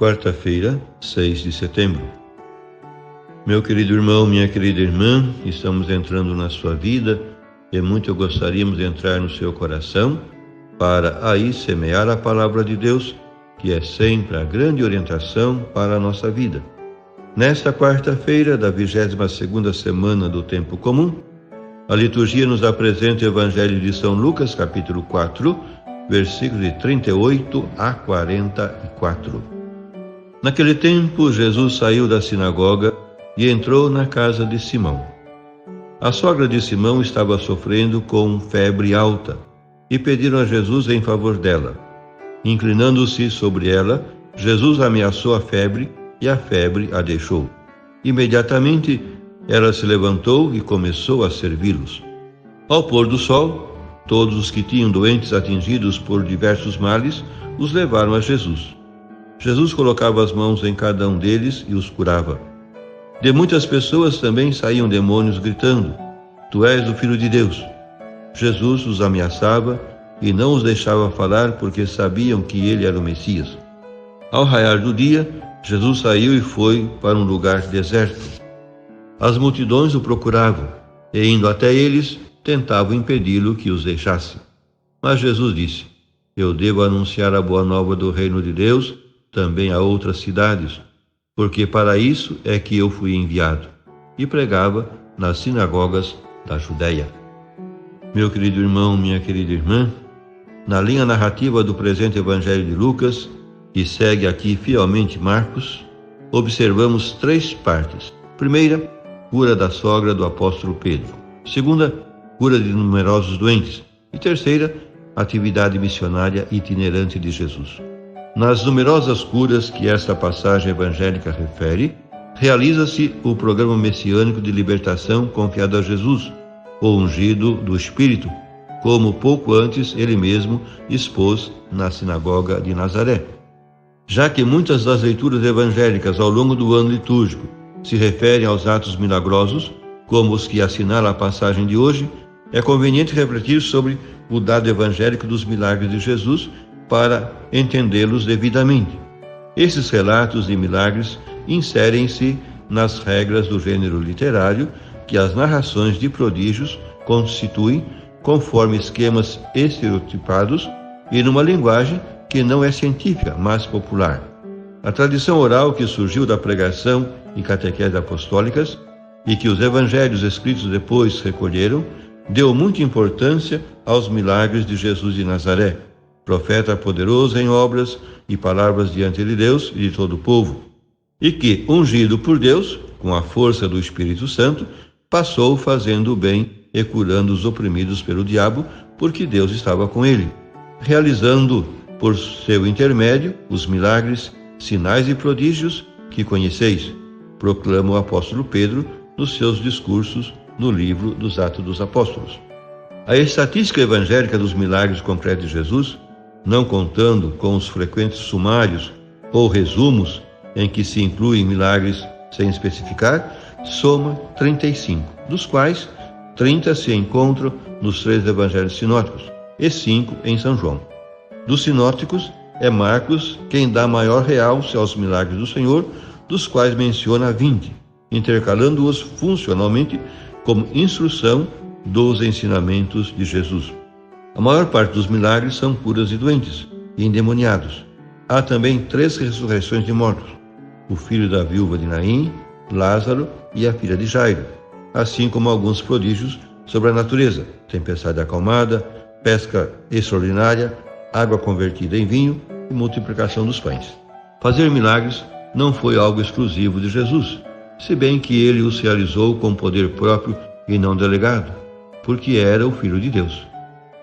Quarta-feira, 6 de setembro. Meu querido irmão, minha querida irmã, estamos entrando na sua vida e muito gostaríamos de entrar no seu coração para aí semear a palavra de Deus, que é sempre a grande orientação para a nossa vida. Nesta quarta-feira da 22ª semana do Tempo Comum, a liturgia nos apresenta o Evangelho de São Lucas, capítulo 4, versículos de 38 a 44. Naquele tempo, Jesus saiu da sinagoga e entrou na casa de Simão. A sogra de Simão estava sofrendo com febre alta e pediram a Jesus em favor dela. Inclinando-se sobre ela, Jesus ameaçou a febre e a febre a deixou. Imediatamente, ela se levantou e começou a servi-los. Ao pôr do sol, todos os que tinham doentes atingidos por diversos males os levaram a Jesus. Jesus colocava as mãos em cada um deles e os curava. De muitas pessoas também saíam demônios gritando: Tu és o Filho de Deus. Jesus os ameaçava e não os deixava falar porque sabiam que ele era o Messias. Ao raiar do dia, Jesus saiu e foi para um lugar deserto. As multidões o procuravam e, indo até eles, tentavam impedi-lo que os deixasse. Mas Jesus disse: Eu devo anunciar a boa nova do reino de Deus também a outras cidades, porque para isso é que eu fui enviado. E pregava nas sinagogas da Judéia. Meu querido irmão, minha querida irmã, na linha narrativa do presente Evangelho de Lucas, que segue aqui fielmente Marcos, observamos três partes. Primeira, cura da sogra do apóstolo Pedro. Segunda, cura de numerosos doentes. E terceira, atividade missionária itinerante de Jesus. Nas numerosas curas que esta passagem evangélica refere, realiza-se o programa messiânico de libertação confiado a Jesus, o ungido do Espírito, como pouco antes ele mesmo expôs na sinagoga de Nazaré. Já que muitas das leituras evangélicas ao longo do ano litúrgico se referem aos atos milagrosos, como os que assinala a passagem de hoje, é conveniente refletir sobre o dado evangélico dos milagres de Jesus para entendê-los devidamente. Esses relatos de milagres inserem-se nas regras do gênero literário que as narrações de prodígios constituem conforme esquemas estereotipados e numa linguagem que não é científica, mas popular. A tradição oral que surgiu da pregação e catequese apostólicas e que os evangelhos escritos depois recolheram, deu muita importância aos milagres de Jesus de Nazaré, profeta poderoso em obras e palavras diante de Deus e de todo o povo, e que, ungido por Deus, com a força do Espírito Santo, passou fazendo o bem e curando os oprimidos pelo diabo, porque Deus estava com ele, realizando por seu intermédio os milagres, sinais e prodígios que conheceis, proclama o apóstolo Pedro nos seus discursos no livro dos Atos dos Apóstolos. A estatística evangélica dos milagres concretos de Jesus, não contando com os frequentes sumários ou resumos em que se incluem milagres sem especificar, soma 35, dos quais 30 se encontram nos 3 evangelhos sinóticos e 5 em São João. Dos sinóticos, é Marcos quem dá maior realce aos milagres do Senhor, dos quais menciona 20, intercalando-os funcionalmente como instrução dos ensinamentos de Jesus. A maior parte dos milagres são curas de doentes e endemoniados. Há também 3 ressurreições de mortos: o filho da viúva de Naim, Lázaro e a filha de Jairo, assim como alguns prodígios sobre a natureza: tempestade acalmada, pesca extraordinária, água convertida em vinho e multiplicação dos pães. Fazer milagres não foi algo exclusivo de Jesus, se bem que ele os realizou com poder próprio e não delegado, porque era o Filho de Deus.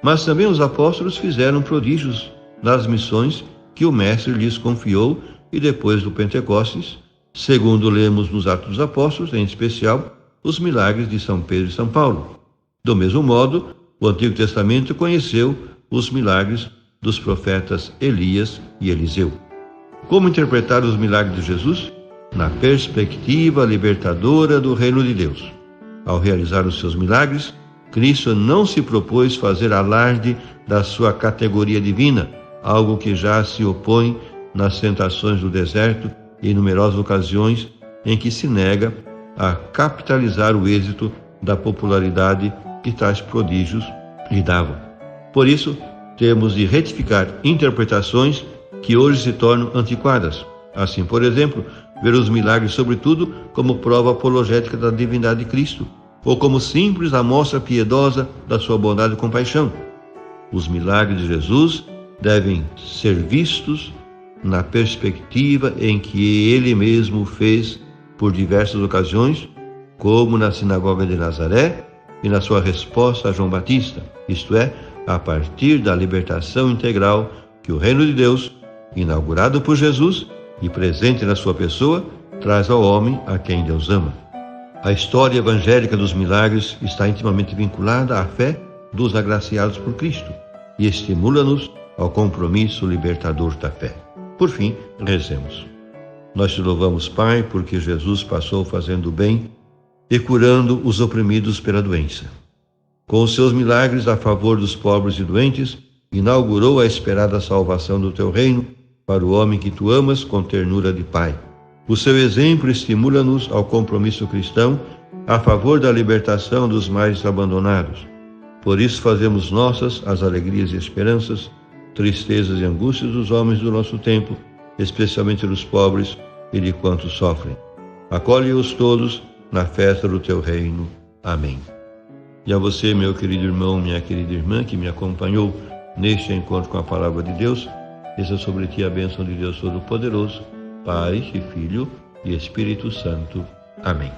Mas também os apóstolos fizeram prodígios nas missões que o Mestre lhes confiou e depois do Pentecostes, segundo lemos nos Atos dos Apóstolos, em especial os milagres de São Pedro e São Paulo. Do mesmo modo, o Antigo Testamento conheceu os milagres dos profetas Elias e Eliseu. Como interpretar os milagres de Jesus? Na perspectiva libertadora do reino de Deus. Ao realizar os seus milagres, Cristo não se propôs fazer alarde da sua categoria divina, algo que já se opõe nas tentações do deserto e em numerosas ocasiões em que se nega a capitalizar o êxito da popularidade que tais prodígios lhe davam. Por isso, temos de retificar interpretações que hoje se tornam antiquadas. Assim, por exemplo, ver os milagres, sobretudo, como prova apologética da divindade de Cristo, ou como simples amostra piedosa da sua bondade e compaixão. Os milagres de Jesus devem ser vistos na perspectiva em que ele mesmo fez por diversas ocasiões, como na sinagoga de Nazaré e na sua resposta a João Batista, isto é, a partir da libertação integral que o reino de Deus, inaugurado por Jesus e presente na sua pessoa, traz ao homem a quem Deus ama. A história evangélica dos milagres está intimamente vinculada à fé dos agraciados por Cristo e estimula-nos ao compromisso libertador da fé. Por fim, rezemos. Nós te louvamos, Pai, porque Jesus passou fazendo bem e curando os oprimidos pela doença. Com os seus milagres a favor dos pobres e doentes, inaugurou a esperada salvação do teu reino para o homem que tu amas com ternura de Pai. O seu exemplo estimula-nos ao compromisso cristão a favor da libertação dos mais abandonados. Por isso fazemos nossas as alegrias e esperanças, tristezas e angústias dos homens do nosso tempo, especialmente dos pobres e de quantos sofrem. Acolhe-os todos na festa do teu reino. Amém. E a você, meu querido irmão, minha querida irmã, que me acompanhou neste encontro com a Palavra de Deus, desça sobre ti a bênção de Deus Todo-Poderoso, Pai e Filho e Espírito Santo. Amém.